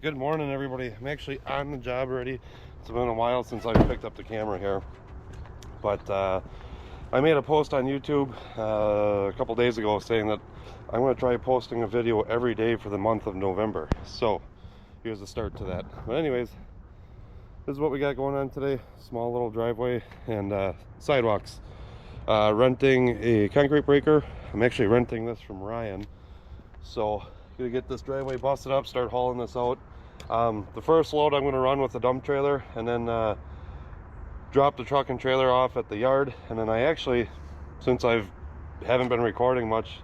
Good morning, everybody. I'm actually on the job already. It's been a while since I picked up the camera here, but I made a post on YouTube a couple days ago saying that I'm going to try posting a video every day for the month of November. So here's the start to that. But anyways, this is what we got going on today. Small little driveway and sidewalks. Renting a concrete breaker. I'm actually renting this from Ryan. So gonna get this driveway busted up, start hauling this out. The first load I'm gonna run with the dump trailer, and then drop the truck and trailer off at the yard. And then I actually, since haven't been recording much,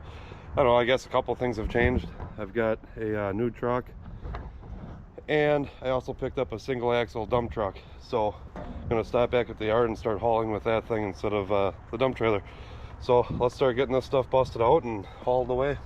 I don't know, I guess a couple things have changed. I've got a new truck, and I also picked up a single axle dump truck. So I'm gonna stop back at the yard and start hauling with that thing instead of the dump trailer. So let's start getting this stuff busted out and hauled away.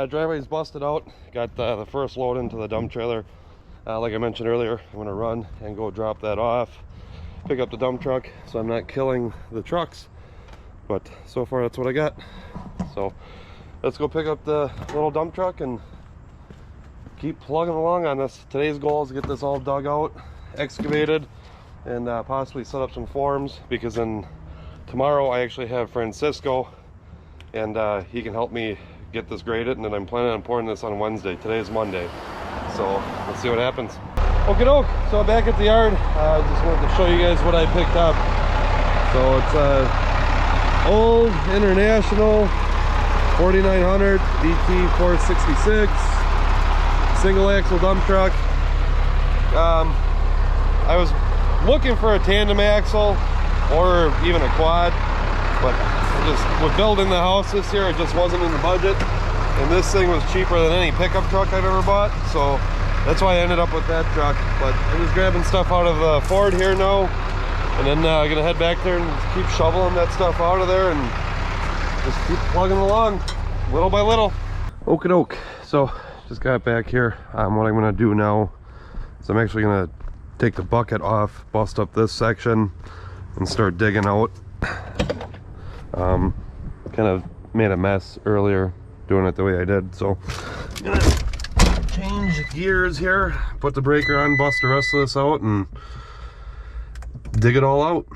Driveway's busted out. Got the first load into the dump trailer. Like I mentioned earlier, I'm gonna run and go drop that off, pick up the dump truck, so I'm not killing the trucks. But so far that's what I got. So let's go pick up the little dump truck and keep plugging along on this. Today's goal is to get this all dug out, excavated, and possibly set up some forms, because then tomorrow I actually have Francisco, and he can help me get this graded, and then I'm planning on pouring this on Wednesday. Today is Monday, so let's see what happens. Okie doke, so back at the yard, just wanted to show you guys what I picked up. So it's a old International 4900 DT 466 single axle dump truck. I was looking for a tandem axle or even a quad, but just with building the house this year, it just wasn't in the budget, and this thing was cheaper than any pickup truck I've ever bought, so that's why I ended up with that truck. But I'm just grabbing stuff out of the Ford here now, and then I'm gonna head back there and keep shoveling that stuff out of there and just keep plugging along little by little. Okie doke, so just got back here. What I'm gonna do now is I'm actually gonna take the bucket off, bust up this section, and start digging out. Kind of made a mess earlier doing it the way I did, so I'm gonna change gears here, put the breaker on, bust the rest of this out, and dig it all out.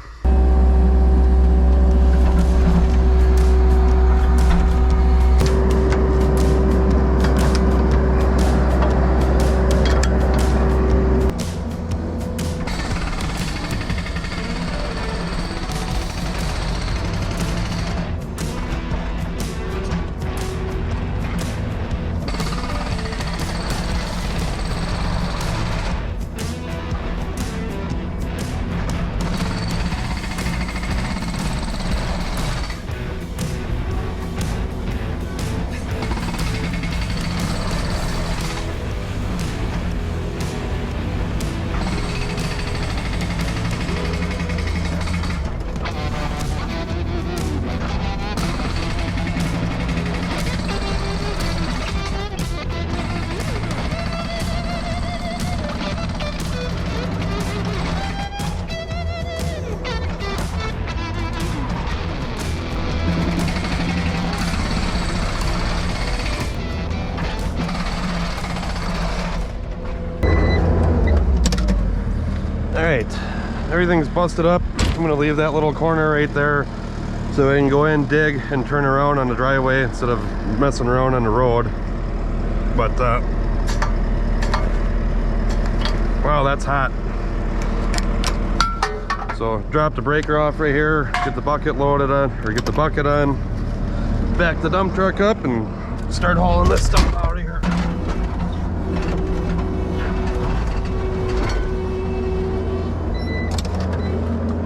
Alright, everything's busted up. I'm gonna leave that little corner right there. so I can go in, dig, and turn around on the driveway instead of messing around on the road. But wow, that's hot. So drop the breaker off right here, get the bucket loaded on, or get the bucket on, back the dump truck up, and start hauling this stuff out of here.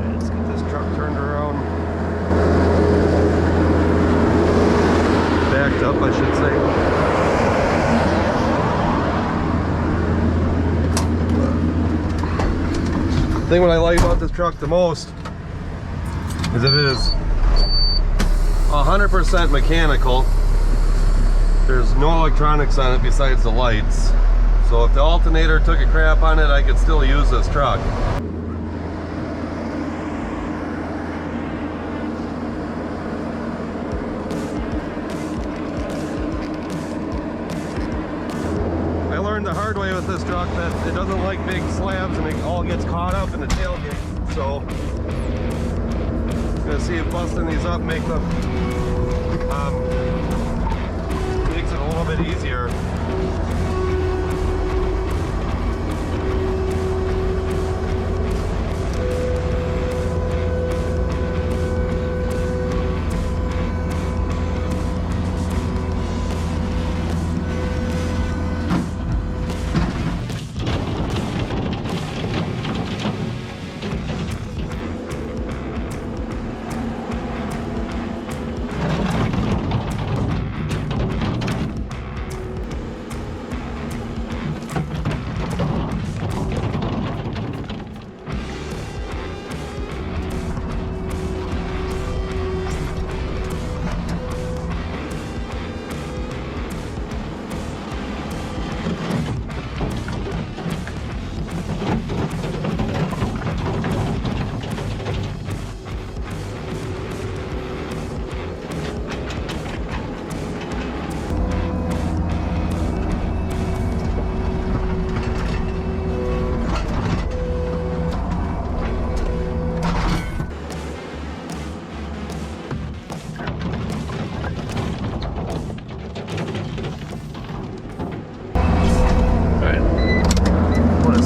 Let's get this truck turned around. Backed up, I should say. The thing what I like about this truck the most is that it is 100% mechanical. There's no electronics on it besides the lights. So if the alternator took a crap on it, I could still use this truck. I learned the hard way with this truck that it doesn't like big slabs and it all gets caught up in the tailgate. So I'm gonna see if busting these up makes it a little bit easier.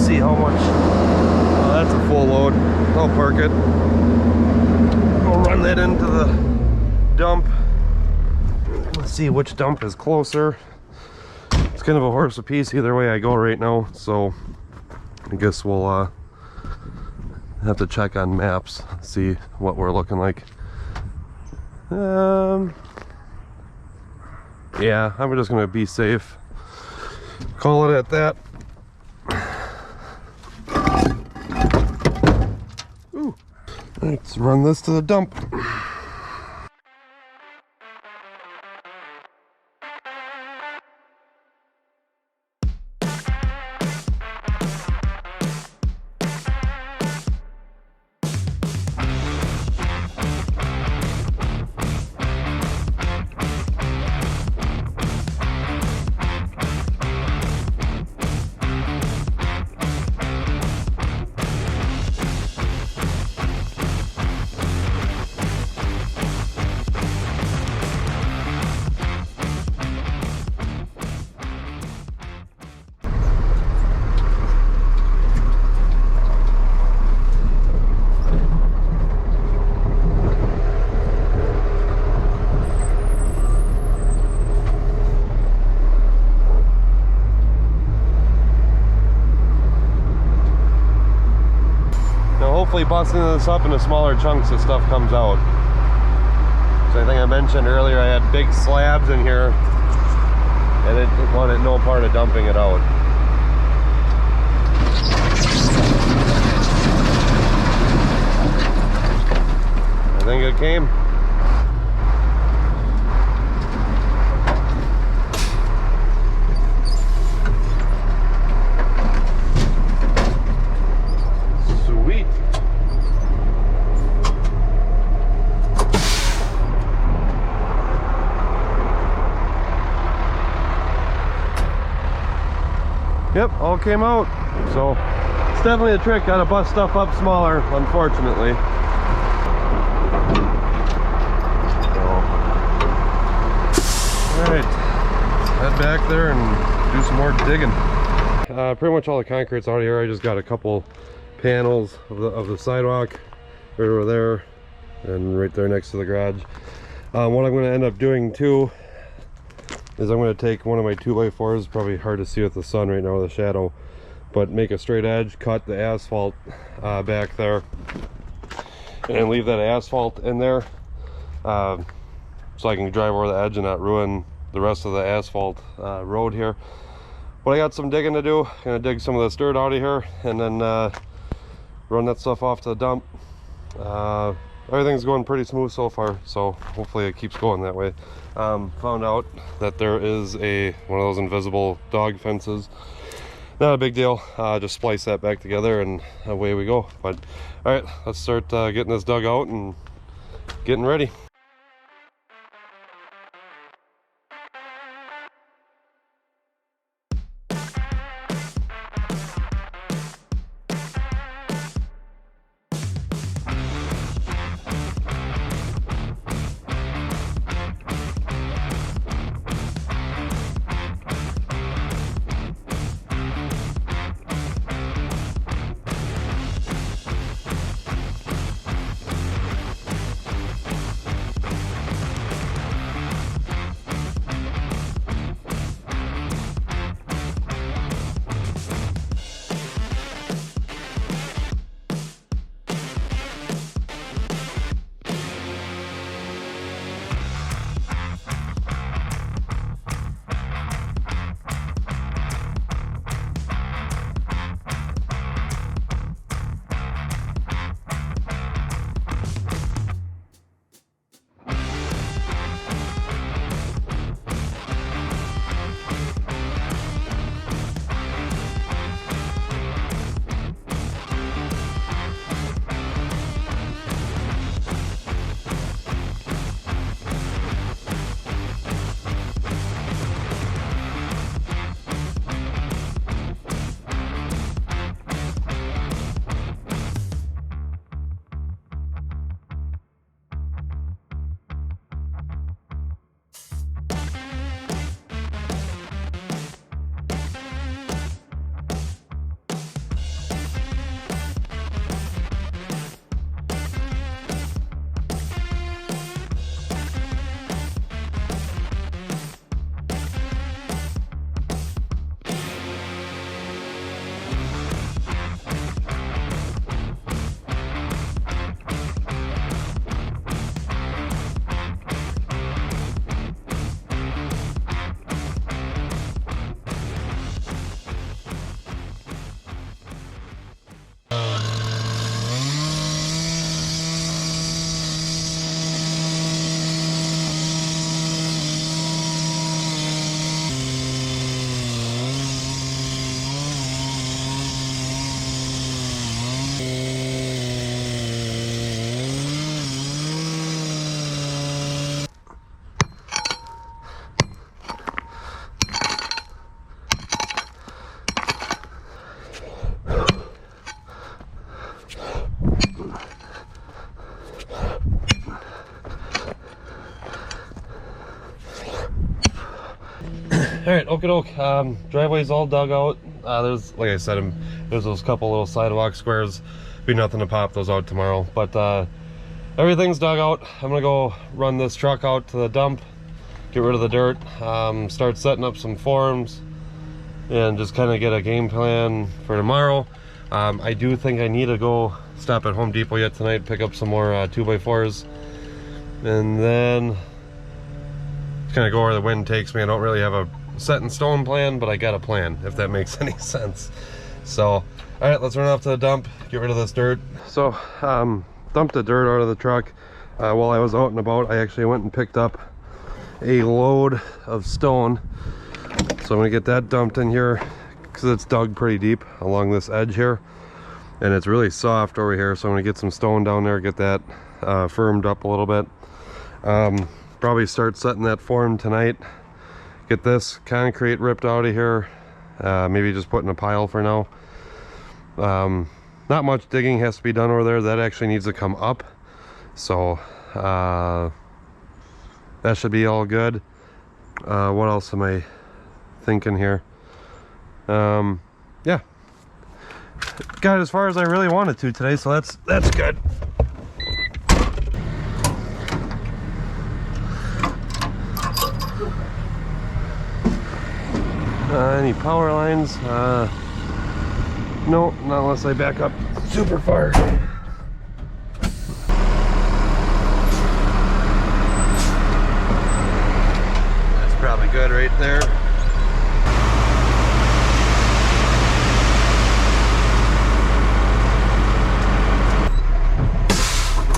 How much? Oh, that's a full load. I'll park it. We'll run that into the dump. Let's see which dump is closer. It's kind of a horse apiece either way I go right now, so I guess we'll have to check on maps, see what we're looking like. Yeah, I'm just gonna be safe. Call it at that. Let's run this to the dump. Hopefully busting this up into smaller chunks as stuff comes out. So I think I mentioned earlier I had big slabs in here and it wanted no part of dumping it out. I think it came. Yep, all came out. So it's definitely a trick, gotta bust stuff up smaller, unfortunately. head back there and do some more digging. Pretty much all the concrete's out here. I just got a couple panels of the sidewalk right over there and right there next to the garage. What I'm going to end up doing too is I'm going to take one of my 2x4s, probably hard to see with the sun right now with the shadow, but make a straight edge, cut the asphalt back there, and leave that asphalt in there so I can drive over the edge and not ruin the rest of the asphalt road here. But I got some digging to do. Gonna dig some of this dirt out of here and then run that stuff off to the dump. Everything's going pretty smooth so far, so hopefully it keeps going that way. Found out that there is one of those invisible dog fences. Not a big deal, just splice that back together and away we go. But all right, let's start getting this dug out and getting ready. All right, okie doke. Driveway's all dug out. There's, like I said, there's those couple little sidewalk squares. Be nothing to pop those out tomorrow. But everything's dug out. I'm gonna go run this truck out to the dump, get rid of the dirt, start setting up some forms, and just kind of get a game plan for tomorrow. I do think I need to go stop at Home Depot yet tonight, pick up some more 2x4s, and then kind of go where the wind takes me. I don't really have a set in stone plan, but I got a plan, if that makes any sense. So all right, let's run off to the dump, get rid of this dirt. So dumped the dirt out of the truck. While I was out and about, I actually went and picked up a load of stone, so I'm gonna get that dumped in here because it's dug pretty deep along this edge here and it's really soft over here. So I'm gonna get some stone down there, get that firmed up a little bit. Probably start setting that form tonight, get this concrete ripped out of here, maybe just put in a pile for now. Not much digging has to be done over there. That actually needs to come up, so that should be all good. What else am I thinking here. Yeah, got as far as I really wanted to today, so that's good. Any power lines? No, not unless I back up super far. That's probably good right there.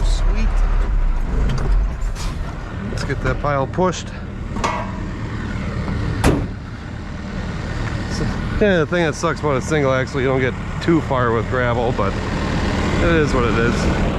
Sweet. Let's get that pile pushed. Yeah, the thing that sucks about a single axle, you don't get too far with gravel, but it is what it is.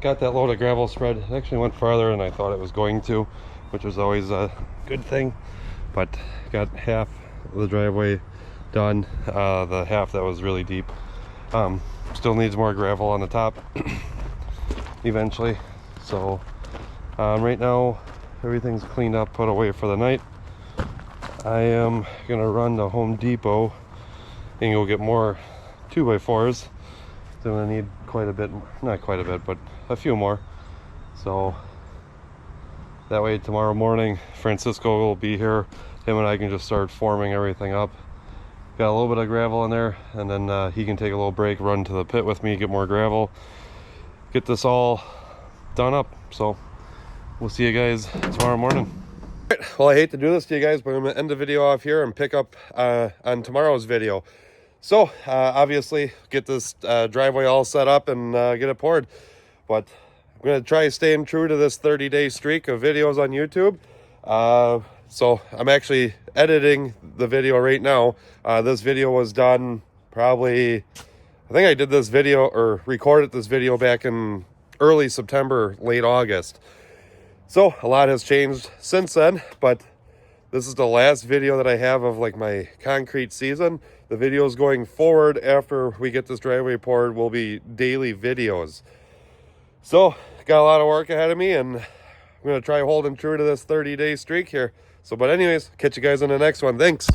Got that load of gravel spread. It actually went farther than I thought it was going to, which was always a good thing. But got half of the driveway done, the half that was really deep. Still needs more gravel on the top eventually. So right now everything's cleaned up, put away for the night. I am gonna run to Home Depot and go get more 2x4s. So I'm gonna need quite a bit, not quite a bit, but a few more. So that way tomorrow morning Francisco will be here. Him and I can just start forming everything up. Got a little bit of gravel in there, and then he can take a little break, run to the pit with me, get more gravel, get this all done up. So we'll see you guys tomorrow morning. Well, I hate to do this to you guys, but I'm gonna end the video off here and pick up on tomorrow's video. So obviously get this driveway all set up and get it poured, but I'm gonna try staying true to this 30-day streak of videos on YouTube. So I'm actually editing the video right now. This video was done probably, I think I did this video or recorded this video back in early September, late August. So a lot has changed since then, but this is the last video that I have of like my concrete season. The videos going forward after we get this driveway poured will be daily videos. So got a lot of work ahead of me, and I'm gonna try holding true to this 30-day streak here. So, but anyways, catch you guys in the next one. Thanks.